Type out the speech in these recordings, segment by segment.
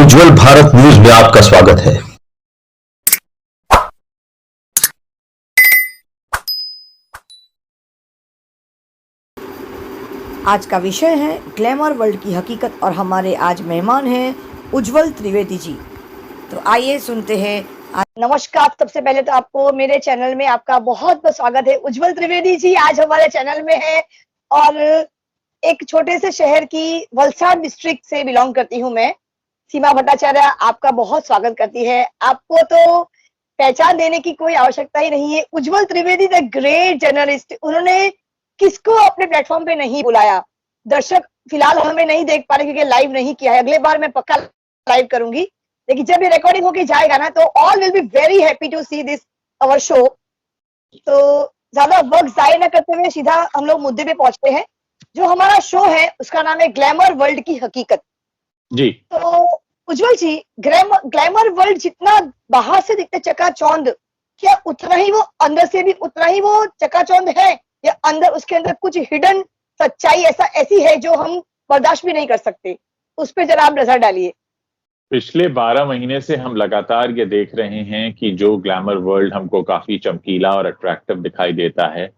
उज्जवल Bharat news में आपका स्वागत है। आज का विषय है ग्लैमर वर्ल्ड की हकीकत और हमारे आज मेहमान हैं उज्जवल त्रिवेदी जी। तो आइए सुनते हैं। नमस्कार, सबसे पहले तो आपको मेरे चैनल में आपका बहुत बहुत स्वागत है। उज्जवल त्रिवेदी जी आज हमारे चैनल में है और एक छोटे से शहर की वलसाड डिस्ट्रिक्ट से बिलोंग करती हूँ मैं। सीमा भट्टाचार्य आपका बहुत स्वागत करती है। आपको तो पहचान देने की कोई आवश्यकता ही नहीं है। उज्जवल त्रिवेदी द ग्रेट जर्नलिस्ट, उन्होंने किसको अपने प्लेटफॉर्म पे नहीं बुलाया। दर्शक फिलहाल हमें नहीं देख पा रहे क्योंकि लाइव नहीं किया है, अगले बार मैं पक्का लाइव करूंगी। लेकिन जब ये रिकॉर्डिंग होके जाएगा ना तो all will be very happy to see this our show. तो ज्यादा वक्त जाया न करते हुए सीधा हम लोग मुद्दे पे पहुंचते हैं। जो हमारा शो है उसका नाम है ग्लैमर वर्ल्ड की हकीकत जी। तो उज्जवल जी, ग्लैमर वर्ल्ड जितना बाहर से दिखते चकाचौंध, क्या उतना ही वो अंदर से भी उतना ही वो चकाचौंध है, या अंदर उसके अंदर कुछ हिडन सच्चाई ऐसी है जो हम बर्दाश्त भी नहीं कर सकते? उस पर जरा आप नजर डालिए। पिछले 12 महीने से हम लगातार ये देख रहे हैं कि जो ग्लैमर वर्ल्ड हमको काफी चमकीला और अट्रैक्टिव दिखाई देता है,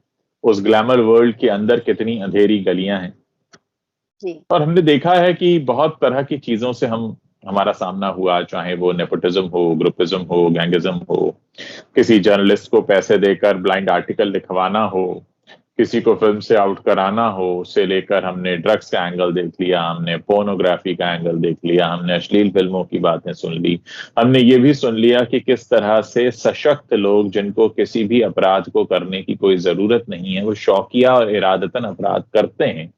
उस ग्लैमर वर्ल्ड के अंदर कितनी अंधेरी गलियां हैं। जी। और हमने देखा है कि बहुत तरह की चीजों से हमारा सामना हुआ, चाहे वो नेपोटिज्म हो, ग्रुपिज्म हो, गैंगिज्म हो, किसी जर्नलिस्ट को पैसे देकर ब्लाइंड आर्टिकल लिखवाना हो, किसी को फिल्म से आउट कराना हो, से लेकर हमने ड्रग्स का एंगल देख लिया, हमने पोर्नोग्राफी का एंगल देख लिया, हमने अश्लील फिल्मों की बातें सुन ली। हमने ये भी सुन लिया कि किस तरह से सशक्त लोग, जिनको किसी भी अपराध को करने की कोई जरूरत नहीं है, वो शौकिया और इरादतन अपराध करते हैं।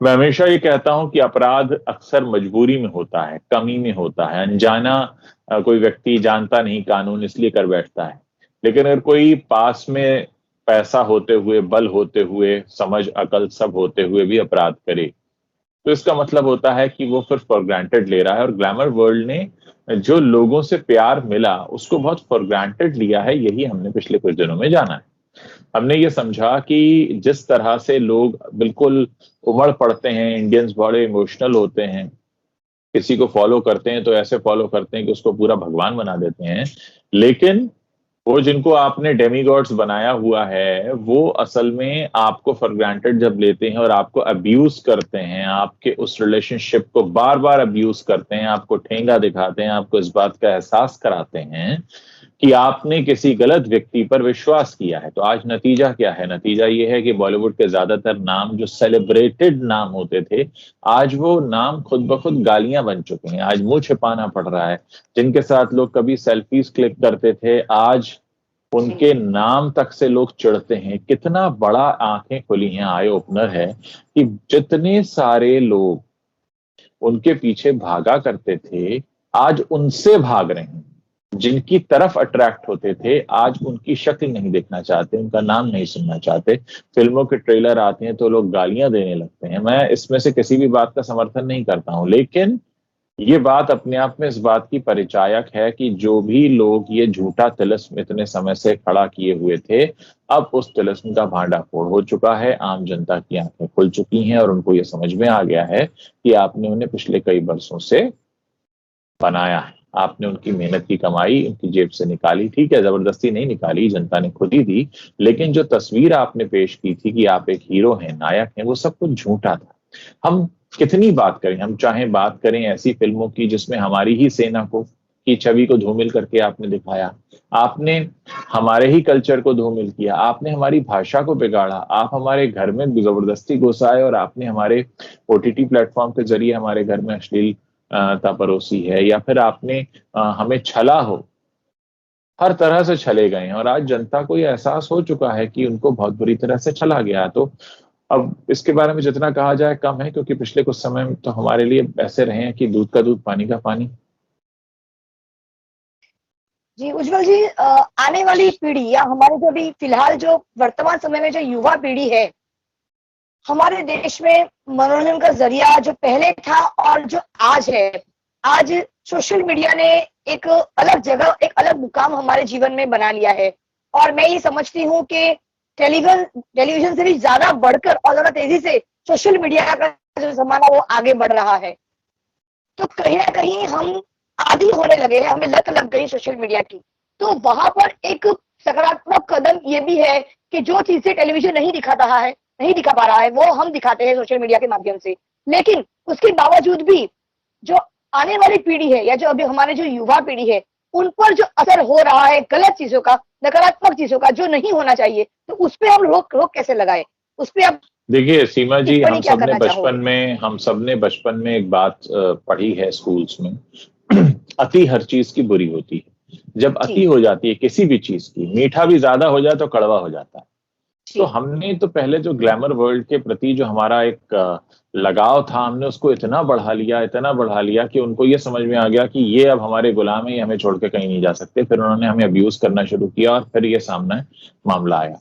मैं हमेशा ये कहता हूं कि अपराध अक्सर मजबूरी में होता है, कमी में होता है, अनजाना कोई व्यक्ति जानता नहीं कानून इसलिए कर बैठता है। लेकिन अगर कोई पास में पैसा होते हुए, बल होते हुए, समझ अकल सब होते हुए भी अपराध करे, तो इसका मतलब होता है कि वो फिर फॉर ग्रांटेड ले रहा है। और ग्लैमर वर्ल्ड ने जो लोगों से प्यार मिला उसको बहुत फॉर ग्रांटेड लिया है, यही हमने पिछले कुछ दिनों में जाना है। हमने ये समझा कि जिस तरह से लोग बिल्कुल उमड़ पड़ते हैं, इंडियंस बड़े इमोशनल होते हैं, किसी को फॉलो करते हैं तो ऐसे फॉलो करते हैं कि उसको पूरा भगवान बना देते हैं। लेकिन वो जिनको आपने डेमीगॉड्स बनाया हुआ है, वो असल में आपको फॉर ग्रांटेड जब लेते हैं और आपको अब्यूज करते हैं, आपके उस रिलेशनशिप को बार बार अब्यूज करते हैं, आपको ठेंगा दिखाते हैं, आपको इस बात का एहसास कराते हैं कि आपने किसी गलत व्यक्ति पर विश्वास किया है। तो आज नतीजा क्या है? नतीजा ये है कि बॉलीवुड के ज्यादातर नाम जो सेलिब्रेटेड नाम होते थे, आज वो नाम खुद ब खुद गालियां बन चुके हैं। आज मुंह छिपाना पड़ रहा है। जिनके साथ लोग कभी सेल्फीज क्लिक करते थे, आज उनके नाम तक से लोग चिढ़ते हैं। कितना बड़ा आंखें खुली हैं, आई ओपनर है कि जितने सारे लोग उनके पीछे भागा करते थे, आज उनसे भाग रहे हैं। जिनकी तरफ अट्रैक्ट होते थे, आज उनकी शक्ल नहीं देखना चाहते, उनका नाम नहीं सुनना चाहते। फिल्मों के ट्रेलर आते हैं तो लोग गालियां देने लगते हैं। मैं इसमें से किसी भी बात का समर्थन नहीं करता हूं, लेकिन ये बात अपने आप में इस बात की परिचायक है कि जो भी लोग ये झूठा तिलिस्म इतने समय से खड़ा किए हुए थे, अब उस तिलिस्म का भांडाफोड़ हो चुका है। आम जनता की आंखें खुल चुकी हैं और उनको ये समझ में आ गया है कि आपने उन्हें पिछले कई वर्षों से बनाया है। आपने उनकी मेहनत की कमाई उनकी जेब से निकाली। ठीक है, जबरदस्ती नहीं निकाली, जनता ने खुद ही दी। लेकिन जो तस्वीर आपने पेश की थी कि आप एक हीरो हैं, नायक हैं, वो सब कुछ झूठा था। हम कितनी बात करें, हम चाहे बात करें ऐसी फिल्मों की जिसमें हमारी ही सेना को की छवि को धूमिल करके आपने दिखाया, आपने हमारे ही कल्चर को धूमिल किया, आपने हमारी भाषा को बिगाड़ा, आप हमारे घर में जबरदस्ती घुस आए और आपने हमारे ओटीटी प्लेटफॉर्म के जरिए हमारे घर में अश्लील परोसी है, या फिर आपने हमें छला हो। हर तरह से छले गए हैं और आज जनता को यह एहसास हो चुका है कि उनको बहुत बुरी तरह से छला गया है। तो अब इसके बारे में जितना कहा जाए कम है, क्योंकि पिछले कुछ समय में तो हमारे लिए ऐसे रहे हैं कि दूध का दूध पानी का पानी। जी उज्जवल जी, आने वाली पीढ़ी या हमारे जो भी फिलहाल जो वर्तमान समय में जो युवा पीढ़ी है, हमारे देश में मनोरंजन का जरिया जो पहले था और जो आज है, आज सोशल मीडिया ने एक अलग जगह, एक अलग मुकाम हमारे जीवन में बना लिया है। और मैं ये समझती हूँ कि टेलीविजन से भी ज्यादा बढ़कर और ज्यादा तेजी से सोशल मीडिया का जो जमाना वो आगे बढ़ रहा है। तो कहीं ना कहीं हम आदी होने लगे हैं, हमें लत लग गई सोशल मीडिया की। तो वहां पर एक सकारात्मक कदम ये भी है कि जो चीजें टेलीविजन नहीं दिखा रहा है, नहीं दिखा पा रहा है, वो हम दिखाते हैं सोशल मीडिया के माध्यम से। लेकिन उसके बावजूद भी जो आने वाली पीढ़ी है या जो अभी हमारे जो युवा पीढ़ी है, उन पर जो असर हो रहा है गलत चीजों का, नकारात्मक चीजों का, जो नहीं होना चाहिए, तो उस पे हम रोक रोक कैसे लगाए? उस पे आप देखिए सीमा जी, टिप्पणी क्या करना चाहोगे? हम सबने बचपन में एक बात पढ़ी है स्कूल्स में। अति हर चीज की बुरी होती है। जब जी अति हो जाती है किसी भी चीज की, मीठा भी ज्यादा हो जाए तो कड़वा हो जाता है। तो जी हमने तो पहले जो ग्लैमर वर्ल्ड के प्रति जो हमारा एक लगाव था, हमने उसको इतना बढ़ा लिया कि उनको ये समझ में आ गया कि ये अब हमारे गुलाम है, ये हमें छोड़ के कहीं नहीं जा सकते। फिर उन्होंने हमें अब्यूज करना शुरू किया और फिर ये सामने मामला आया।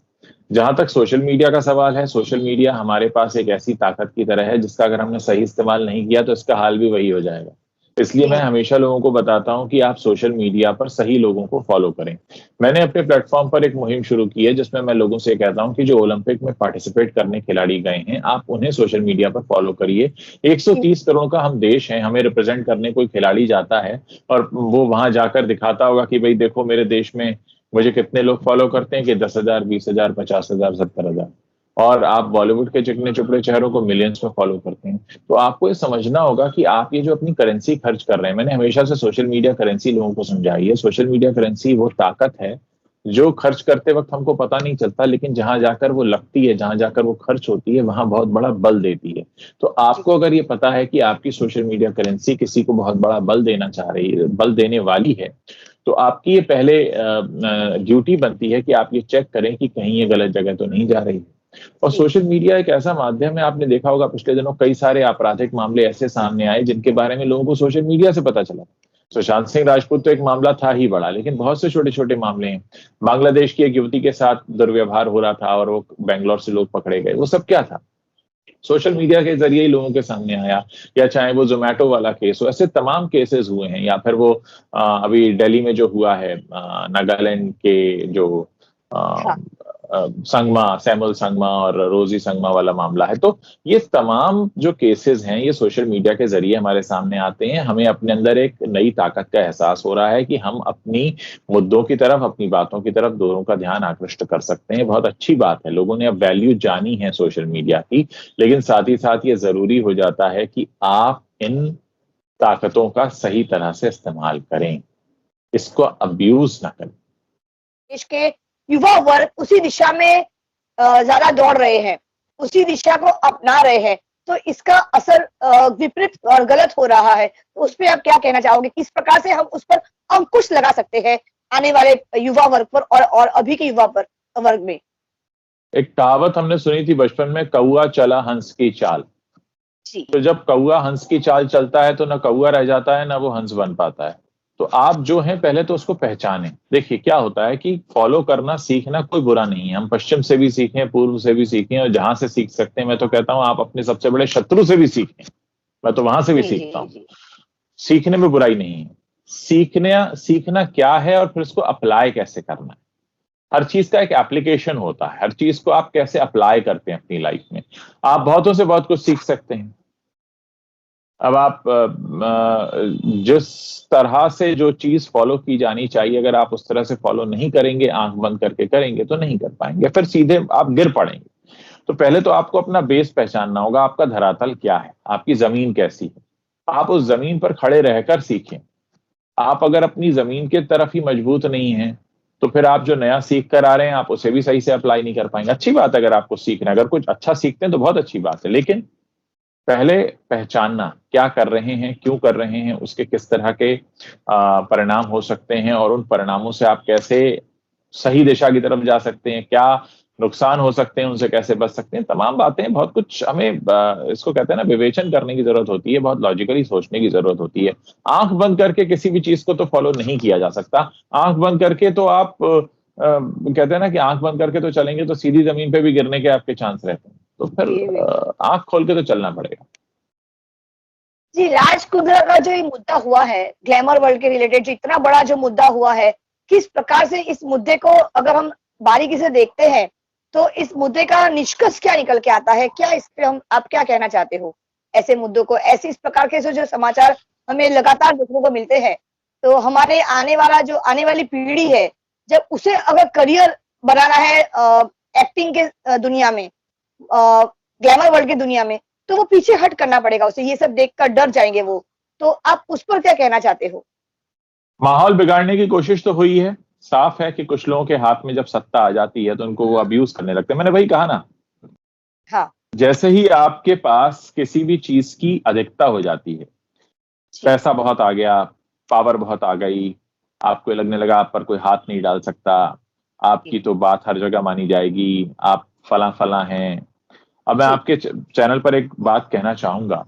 जहां तक सोशल मीडिया का सवाल है, सोशल मीडिया हमारे पास एक ऐसी ताकत की तरह है जिसका अगर हमने सही इस्तेमाल नहीं किया तो इसका हाल भी वही हो जाएगा। इसलिए मैं जी हमेशा लोगों को बताता हूं कि आप सोशल मीडिया पर सही लोगों को फॉलो करें। मैंने अपने प्लेटफॉर्म पर एक मुहिम शुरू की है जिसमें मैं लोगों से कहता हूं कि जो ओलंपिक में पार्टिसिपेट करने खिलाड़ी गए हैं, आप उन्हें सोशल मीडिया पर फॉलो करिए। जी 130 करोड़ का हम देश है, हमें रिप्रेजेंट करने कोई खिलाड़ी जाता है और वो वहां जाकर दिखाता होगा कि भाई देखो मेरे देश में मुझे कितने लोग फॉलो करते हैं, कि 10,000, 20,000, 50,000, 70,000। और आप बॉलीवुड के चिकने चुपड़े चेहरों को मिलियंस में फॉलो करते हैं। तो आपको ये समझना होगा कि आप ये जो अपनी करेंसी खर्च कर रहे हैं, मैंने हमेशा से सोशल मीडिया करेंसी लोगों को समझाई है। सोशल मीडिया करेंसी वो ताकत है जो खर्च करते वक्त हमको पता नहीं चलता, लेकिन जहां जाकर वो लगती है, जहां जाकर वो खर्च होती है, वहां बहुत बड़ा बल देती है। तो जी आपको अगर ये पता है कि आपकी सोशल मीडिया करेंसी किसी को बहुत बड़ा बल देना चाह रही है, बल देने वाली है, तो आपकी ये पहले ड्यूटी बनती है कि आप ये चेक करें कि कहीं ये गलत जगह तो नहीं जा रही है। और जी सोशल मीडिया एक ऐसा माध्यम है, आपने देखा होगा पिछले दिनों कई सारे आपराधिक मामले ऐसे सामने आए जिनके बारे में लोगों को सोशल मीडिया से पता चला। सुशांत सिंह राजपूत तो एक मामला था ही बड़ा, लेकिन बहुत से छोटे छोटे मामले हैं। बांग्लादेश की एक युवती के साथ दुर्व्यवहार हो रहा था और वो बेंगलोर से लोग पकड़े गए, वो सब क्या था? सोशल मीडिया के जरिए ही लोगों के सामने आया। या चाहे वो जोमेटो वाला केस हो, ऐसे तमाम केसेस हुए हैं। या फिर वो अभी दिल्ली में जो हुआ है, नागालैंड के जो हाँ संगमा, सैमुअल संगमा और रोजी संगमा वाला मामला है। तो ये तमाम जो केसेस हैं, ये सोशल मीडिया के जरिए हमारे सामने आते हैं। हमें अपने अंदर एक नई ताकत का एहसास हो रहा है कि हम अपनी मुद्दों की तरफ, अपनी बातों की तरफ दोनों का ध्यान आकृष्ट कर सकते हैं। बहुत अच्छी बात है, लोगों ने अब वैल्यू जानी है सोशल मीडिया की। लेकिन साथ ही साथ ये जरूरी हो जाता है कि आप इन ताकतों का सही तरह से इस्तेमाल करें, इसको अब्यूज ना करें। देश के युवा वर्ग उसी दिशा में ज्यादा दौड़ रहे हैं, उसी दिशा को अपना रहे हैं, तो इसका असर विपरीत और गलत हो रहा है। तो उस पर आप क्या कहना चाहोगे? किस प्रकार से हम उस पर अंकुश लगा सकते हैं आने वाले युवा वर्ग पर और अभी के युवा पर वर्ग में? एक कहावत हमने सुनी थी बचपन में, कौआ चला हंस की चाल। जी तो जब कौआ हंस की चाल चलता है तो ना कौआ रह जाता है, ना वो हंस बन पाता है। तो आप जो है पहले तो उसको पहचानें। देखिए क्या होता है कि फॉलो करना, सीखना कोई बुरा नहीं है। हम पश्चिम से भी सीखें, पूर्व से भी सीखें, और जहां से सीख सकते हैं, मैं तो कहता हूं आप अपने सबसे बड़े शत्रु से भी सीखें। मैं तो वहां से भी जी जी सीखता जी हूं। जी सीखने में बुराई नहीं है। सीखना क्या है और फिर उसको अप्लाई कैसे करना है। हर चीज का एक एप्लीकेशन होता है। हर चीज को आप कैसे अप्लाई करते हैं अपनी लाइफ में। आप बहुतों से बहुत कुछ सीख सकते हैं। अब आप जिस तरह से जो चीज फॉलो की जानी चाहिए, अगर आप उस तरह से फॉलो नहीं करेंगे, आंख बंद करके करेंगे, तो नहीं कर पाएंगे, फिर सीधे आप गिर पड़ेंगे। तो पहले तो आपको अपना बेस पहचानना होगा, आपका धरातल क्या है, आपकी जमीन कैसी है। आप उस जमीन पर खड़े रहकर सीखें। आप अगर अपनी जमीन के तरफ ही मजबूत नहीं है, तो फिर आप जो नया सीख कर आ रहे हैं, आप उसे भी सही से अप्लाई नहीं कर पाएंगे। अच्छी बात है अगर आपको सीखना है, अगर कुछ अच्छा सीखते हैं तो बहुत अच्छी बात है, लेकिन पहले पहचानना, क्या कर रहे हैं, क्यों कर रहे हैं, उसके किस तरह के परिणाम हो सकते हैं, और उन परिणामों से आप कैसे सही दिशा की तरफ जा सकते हैं, क्या नुकसान हो सकते हैं, उनसे कैसे बच सकते हैं। तमाम बातें, बहुत कुछ हमें इसको कहते हैं ना, विवेचन करने की जरूरत होती है, बहुत लॉजिकली सोचने की जरूरत होती है। आंख बंद करके किसी भी चीज को तो फॉलो नहीं किया जा सकता। आंख बंद करके तो आप कहते हैं ना कि आंख बंद करके तो चलेंगे तो सीधी जमीन पे भी गिरने के आपके चांस रहते हैं। तो फिर जी बिल्कुल। आंख खोल के तो चलना पड़ेगा। जी, राज कुंद्रा का जो ये मुद्दा हुआ है, ग्लैमर वर्ल्ड के रिलेटेड जो इतना बड़ा जो मुद्दा हुआ है, किस प्रकार से इस मुद्दे को अगर हम बारीकी से देखते हैं, तो इस मुद्दे का निष्कर्ष क्या निकल के आता है? क्या इस पे आप क्या कहना चाहते हो? ऐसे मुद्दों को, ऐसे इस प्रकार के जो समाचार हमें लगातार देखने को मिलते हैं। तो हमारे आने वाली पीढ़ी है, जब उसे अगर करियर बनाना है एक्टिंग के दुनिया में, ग्लैमर वर्ल्ड की दुनिया में, तो वो पीछे हट करना पड़ेगा उसे, ये सब देखकर डर जाएंगे वो। तो आप उस पर क्या कहना चाहते हो? माहौल बिगाड़ने की कोशिश तो हुई है। साफ है कि कुछ लोगों के हाथ में जब सत्ता आ जाती है तो उनको वो अब्यूज करने लगते हैं। मैंने वही कहा ना, हाँ जैसे ही आपके पास किसी भी चीज की अधिकता हो जाती है, पैसा बहुत आ गया, पावर बहुत आ गई, आपको लगने लगा आप पर कोई हाथ नहीं डाल सकता, आपकी तो बात हर जगह मानी जाएगी, आप फला फला हैं। अब मैं जी आपके चैनल पर एक बात कहना चाहूंगा।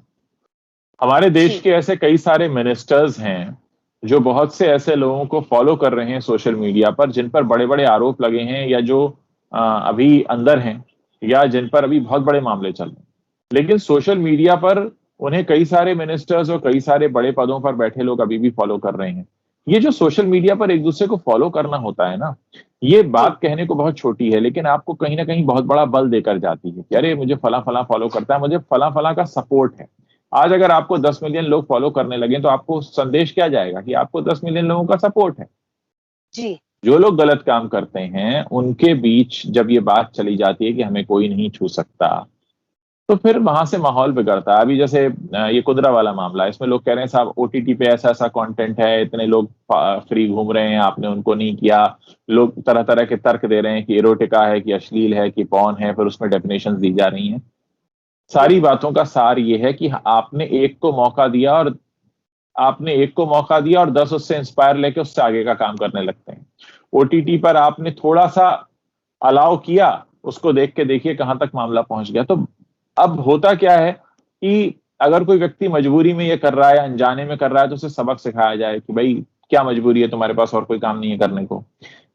हमारे देश जी के ऐसे कई सारे मिनिस्टर्स हैं जो बहुत से ऐसे लोगों को फॉलो कर रहे हैं सोशल मीडिया पर, जिन पर बड़े बड़े आरोप लगे हैं, या जो अभी अंदर हैं, या जिन पर अभी बहुत बड़े मामले चल रहे हैं। लेकिन सोशल मीडिया पर उन्हें कई सारे मिनिस्टर्स और कई सारे बड़े पदों पर बैठे लोग अभी भी फॉलो कर रहे हैं। ये जो सोशल मीडिया पर एक दूसरे को फॉलो करना होता है ना, ये जी बात कहने को बहुत छोटी है, लेकिन आपको कहीं ना कहीं बहुत बड़ा बल देकर जाती है कि अरे मुझे फला फला फॉलो करता है, मुझे फला फला का सपोर्ट है। आज अगर आपको 10 मिलियन लोग फॉलो करने लगे तो आपको संदेश क्या जाएगा कि आपको 10 मिलियन लोगों का सपोर्ट है। जी जो लोग गलत काम करते हैं उनके बीच जब ये बात चली जाती है कि हमें कोई नहीं छू सकता, तो फिर वहां से माहौल बिगड़ता है। अभी जैसे ये कुंद्रा वाला मामला है, इसमें लोग कह रहे हैं साहब ओटीटी पे ऐसा ऐसा कंटेंट है, इतने लोग फ्री घूम रहे हैं, आपने उनको नहीं किया। लोग तरह तरह के तर्क दे रहे हैं कि इरोटिका है, कि अश्लील है, कि पॉर्न है, फिर उसमें डेफिनेशन दी जा रही हैं। जी सारी बातों का सार ये है कि आपने एक को मौका दिया और 10 उससे इंस्पायर लेके उससे आगे का काम करने लगते हैं। ओटीटी पर आपने थोड़ा सा अलाउ किया, उसको देख के देखिए कहां तक मामला पहुंच गया। तो अब होता क्या है कि अगर कोई व्यक्ति मजबूरी में ये कर रहा है या अनजाने में कर रहा है तो उसे सबक सिखाया जाए कि भाई क्या मजबूरी है, तुम्हारे पास और कोई काम नहीं है करने को,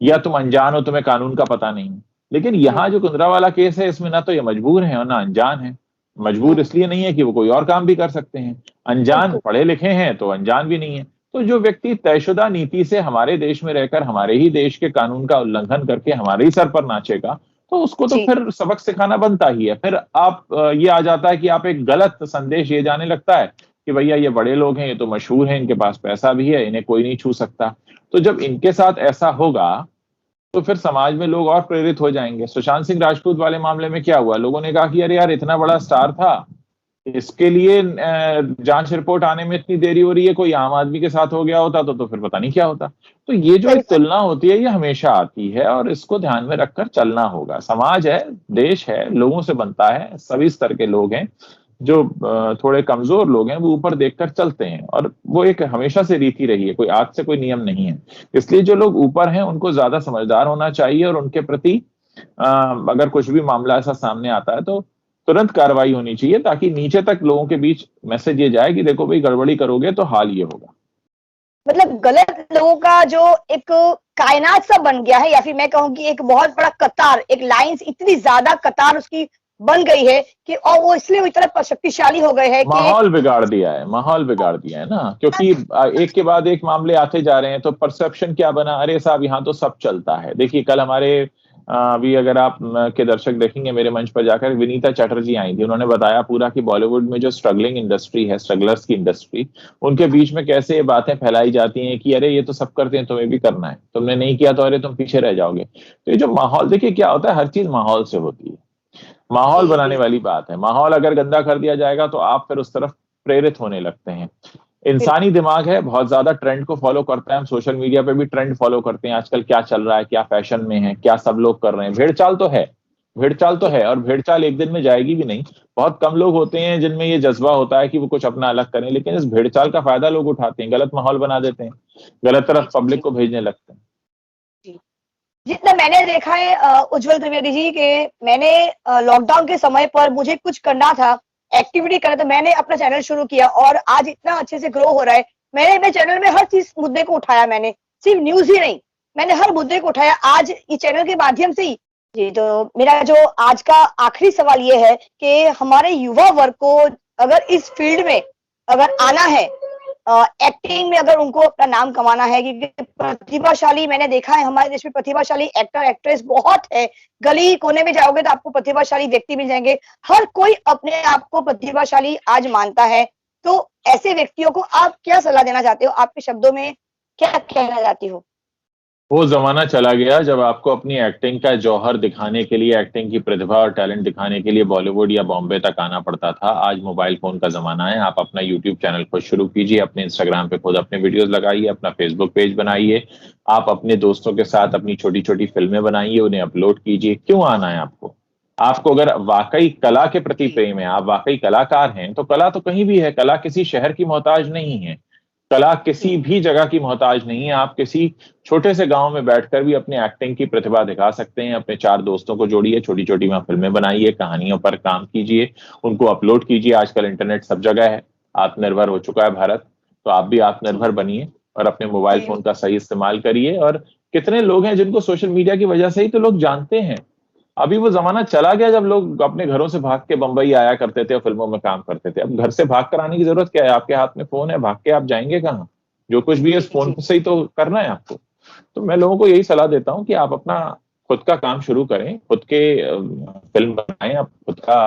या तुम अनजान हो, तुम्हें कानून का पता नहीं है। लेकिन यहाँ जो कुंद्रा वाला केस है, इसमें ना तो ये मजबूर है और ना अनजान है। मजबूर इसलिए नहीं है कि वो कोई और काम भी कर सकते हैं, अनजान बिल्कुल पढ़े लिखे हैं तो अनजान भी नहीं है। तो जो व्यक्ति तयशुदा नीति से हमारे देश में रहकर हमारे ही देश के कानून का उल्लंघन करके हमारे ही सर पर नाचेगा, तो उसको तो जी फिर सबक सिखाना बनता ही है। फिर आप ये आ जाता है कि आप एक गलत संदेश ये जाने लगता है कि भैया ये बड़े लोग हैं, ये तो मशहूर हैं, इनके पास पैसा भी है, इन्हें कोई नहीं छू सकता। तो जब इनके साथ ऐसा होगा तो फिर समाज में लोग और प्रेरित हो जाएंगे। सुशांत सिंह राजपूत वाले मामले में क्या हुआ, लोगों ने कहा कि अरे यार इतना बड़ा स्टार था, इसके लिए जांच रिपोर्ट आने में इतनी देरी हो रही है, कोई आम आदमी के साथ हो गया होता तो फिर पता नहीं क्या होता। तो ये जो सही एक तुलना होती है ये हमेशा आती है और इसको ध्यान में रखकर चलना होगा। समाज है, देश है, लोगों से बनता है, सभी स्तर के लोग हैं। जो थोड़े कमजोर लोग हैं वो ऊपर देखकर चलते हैं, और वो एक हमेशा से रीति रही है, कोई आज से कोई नियम नहीं है। इसलिए जो लोग ऊपर हैं उनको ज्यादा समझदार होना चाहिए और उनके प्रति अगर कुछ भी मामला ऐसा सामने आता है तो तुरंत कार्रवाई होनी चाहिए, ताकि नीचे तक लोगों के बीच मैसेज ये जाए कि देखो भाई गड़बड़ी करोगे तो हाल ये होगा। मतलब गलत लोगों का जो एक कायनात सा बन गया है, या फिर मैं कहूँ कि एक बहुत बड़ा कतार, एक लाइंस, इतनी ज्यादा कतार उसकी बन गई है कि, और वो इसलिए इतना शक्तिशाली हो गए हैं कि माहौल बिगाड़ दिया है, माहौल बिगाड़ दिया है ना, क्योंकि एक के बाद एक मामले आते जा रहे हैं तो परसेप्शन क्या बना, अरे साहब यहाँ तो सब चलता है। देखिए कल हमारे अभी अगर आप के दर्शक देखेंगे मेरे मंच पर जाकर, विनीता चटर्जी आई थी, उन्होंने बताया पूरा कि बॉलीवुड में जो स्ट्रगलिंग इंडस्ट्री है, स्ट्रगलर्स की इंडस्ट्री, उनके बीच में कैसे ये बातें फैलाई जाती हैं कि अरे ये तो सब करते हैं, तुम्हें भी करना है, तुमने नहीं किया तो अरे तुम पीछे रह जाओगे। तो ये जो माहौल, देखिए क्या होता है, हर चीज माहौल से होती है, माहौल जी बनाने वाली बात है। माहौल अगर गंदा कर दिया जाएगा तो आप फिर उस तरफ प्रेरित होने लगते हैं। इंसानी दिमाग है, बहुत ज्यादा ट्रेंड को फॉलो करता है। हम सोशल मीडिया पे भी ट्रेंड फॉलो करते हैं, आजकल क्या चल रहा है, क्या फैशन में है, क्या सब लोग कर रहे हैं। भेड़चाल तो है, भेड़चाल तो है, और भेड़चाल एक दिन में जाएगी भी नहीं। बहुत कम लोग होते हैं जिनमें ये जज्बा होता है कि वो कुछ अपना अलग करें, लेकिन इस भेड़चाल का फायदा लोग उठाते हैं, गलत माहौल बना देते हैं, गलत तरफ पब्लिक को भेजने लगते हैं। जी। जितना मैंने देखा है उज्जवल त्रिवेदी जी के, मैंने लॉकडाउन के समय पर मुझे कुछ करना था, एक्टिविटी करना, तो मैंने अपना चैनल शुरू किया और आज इतना अच्छे से ग्रो हो रहा है। मैंने अपने चैनल में हर चीज मुद्दे को उठाया, मैंने सिर्फ न्यूज ही नहीं, मैंने हर मुद्दे को उठाया आज इस चैनल के माध्यम से ही। जी, तो मेरा जो आज का आखिरी सवाल ये है कि हमारे युवा वर्ग को अगर इस फील्ड में अगर आना है, एक्टिंग में अगर उनको अपना नाम कमाना है, क्योंकि प्रतिभाशाली, मैंने देखा है हमारे देश में प्रतिभाशाली एक्टर एक्ट्रेस बहुत है, गली कोने में जाओगे तो आपको प्रतिभाशाली व्यक्ति मिल जाएंगे, हर कोई अपने आप को प्रतिभाशाली आज मानता है। तो ऐसे व्यक्तियों को आप क्या सलाह देना चाहते हो, आपके शब्दों में क्या कहना चाहती हो? वो जमाना चला गया जब आपको अपनी एक्टिंग का जौहर दिखाने के लिए, एक्टिंग की प्रतिभा और टैलेंट दिखाने के लिए बॉलीवुड या बॉम्बे तक आना पड़ता था। आज मोबाइल फोन का जमाना है। आप अपना यूट्यूब चैनल खुद शुरू कीजिए, अपने इंस्टाग्राम पे खुद अपने वीडियोस लगाइए, अपना फेसबुक पेज बनाइए, आप अपने दोस्तों के साथ अपनी छोटी छोटी फिल्में बनाइए, उन्हें अपलोड कीजिए। क्यों आना है आपको? आपको अगर वाकई कला के प्रति प्रेम है, आप वाकई कलाकार हैं, तो कला तो कहीं भी है। कला किसी शहर की मोहताज नहीं है, कला किसी भी जगह की मोहताज नहीं है। आप किसी छोटे से गांव में बैठकर भी अपनी एक्टिंग की प्रतिभा दिखा सकते हैं। अपने 4 दोस्तों को जोड़िए, छोटी छोटी वहां फिल्में बनाइए, कहानियों पर काम कीजिए, उनको अपलोड कीजिए। आजकल इंटरनेट सब जगह है, आत्मनिर्भर हो चुका है भारत, तो आप भी आत्मनिर्भर बनिए और अपने मोबाइल फोन का सही इस्तेमाल करिए। और कितने लोग हैं जिनको सोशल मीडिया की वजह से ही तो लोग जानते हैं। अभी वो जमाना चला गया जब लोग अपने घरों से भाग के बंबई आया करते थे और फिल्मों में काम करते थे। अब घर से भाग कर आने की जरूरत क्या है? आपके हाथ में फोन है, भाग के आप जाएंगे कहाँ? जो कुछ भी है इस फोन से ही तो करना है आपको। तो मैं लोगों को यही सलाह देता हूँ कि आप अपना खुद का काम शुरू करें, खुद के फिल्म बनाएं, आप खुद का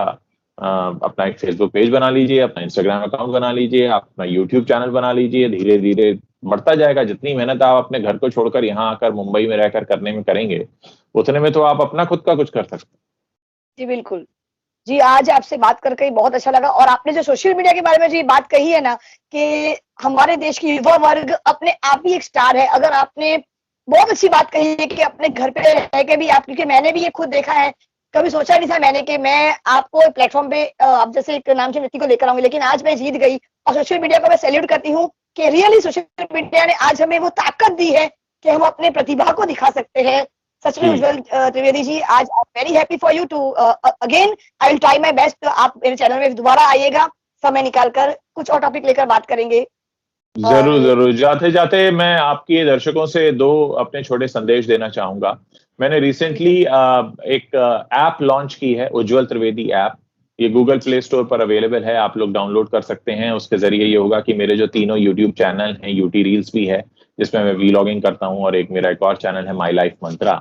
अपना एक फेसबुक पेज बना लीजिए, अपना इंस्टाग्राम अकाउंट बना लीजिए, अपना यूट्यूब चैनल बना लीजिए। धीरे धीरे बढ़ता जाएगा। जितनी मेहनत आप अपने घर को छोड़कर यहाँ आकर मुंबई में रहकर करने में करेंगे, उतने में तो आप अपना खुद का कुछ कर सकते हैं। जी बिल्कुल। जी, आज आपसे बात करके बहुत अच्छा लगा। और आपने जो सोशल मीडिया के बारे में जी बात कही है ना, कि हमारे देश की युवा वर्ग अपने आप ही एक स्टार है। अगर आपने बहुत अच्छी बात कही है कि अपने घर पे रह के भी आप, क्योंकि मैंने भी ये खुद देखा है, कभी सोचा नहीं था मैंने कि मैं आपको प्लेटफॉर्म पे आप जैसे एक नाम से व्यक्ति को लेकर आऊंगी, लेकिन आज मैं जीत गई। और सोशल मीडिया को मैं सैल्यूट करती हूँ कि रियली सोशल मीडिया ने आज हमें वो ताकत दी है कि हम अपने प्रतिभा को दिखा सकते हैं। सच में उज्जवल त्रिवेदी जी, आज very happy for you too again I will try my best. आप मेरे चैनल में दोबारा आइएगा, समय निकालकर कुछ और टॉपिक लेकर बात करेंगे। जरूर जरूर। जाते जाते मैं आपके दर्शकों से 2 अपने छोटे संदेश देना चाहूंगा। मैंने रिसेंटली एक ऐप लॉन्च की है, उज्जवल त्रिवेदी ऐप। ये गूगल प्ले स्टोर पर अवेलेबल है, आप लोग डाउनलोड कर सकते हैं। उसके जरिए ये होगा कि मेरे जो 3 यूट्यूब चैनल हैं, यूटी रील्स भी है जिसमें मैं वीलॉगिंग करता हूँ, और एक मेरा एक और चैनल है माई लाइफ मंत्रा,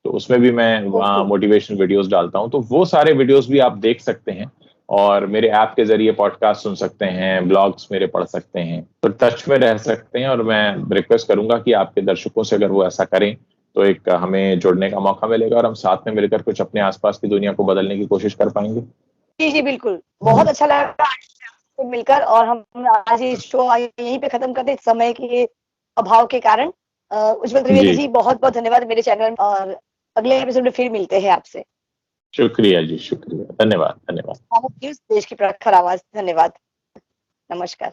तो उसमें भी मैं मोटिवेशनल वीडियोस डालता हूँ। तो वो सारे वीडियोस भी आप देख सकते हैं, और मेरे ऐप के जरिए पॉडकास्ट सुन सकते हैं, ब्लॉग्स मेरे पढ़ सकते हैं, तो टच में रह सकते हैं। और मैं रिक्वेस्ट करूंगा कि आपके दर्शकों से अगर वो ऐसा करें तो एक हमें जुड़ने का मौका मिलेगा, और हम साथ में मिलकर कुछ अपने आसपास की दुनिया को बदलने की कोशिश कर पाएंगे। जी जी बिल्कुल, बहुत अच्छा लगा आपसे मिलकर। और हम आज ये शो यहीं पे खत्म करते, समय के अभाव के कारण। उज्जवल त्रिवेदी जी, बहुत बहुत धन्यवाद मेरे चैनल, और अगले एपिसोड में फिर मिलते हैं आपसे। शुक्रिया जी, शुक्रिया, धन्यवाद धन्यवाद। देश की प्रखर आवाज, धन्यवाद, नमस्कार।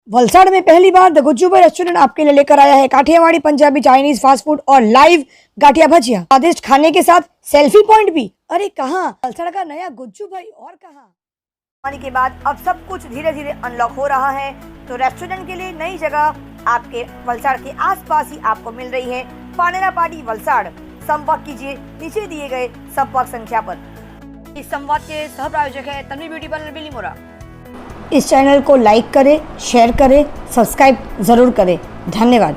वलसाड़ में पहली बार द गुज्जू रेस्टोरेंट आपके लिए लेकर आया है Kathiawadi, Punjabi, Chinese fast food और लाइव गाठिया भजिया। स्वादिष्ट खाने के साथ सेल्फी पॉइंट भी। अरे कहाँ, वलसाड़ का नया गुज्जू भाई और कहाँ। आने के बाद अब सब कुछ धीरे धीरे अनलॉक हो रहा है, तो रेस्टोरेंट के लिए नई जगह आपके वलसाड़ के आसपास ही आपको मिल रही है। पानेरा पार्टी वलसाड़। संपर्क कीजिए नीचे दिए गए संपर्क संख्या पर। इस संवाद के सह प्रायोजक है तन्वी ब्यूटी पार्लर बिलीमोरा। इस चैनल को लाइक करें, शेयर करें, सब्सक्राइब जरूर करें। धन्यवाद।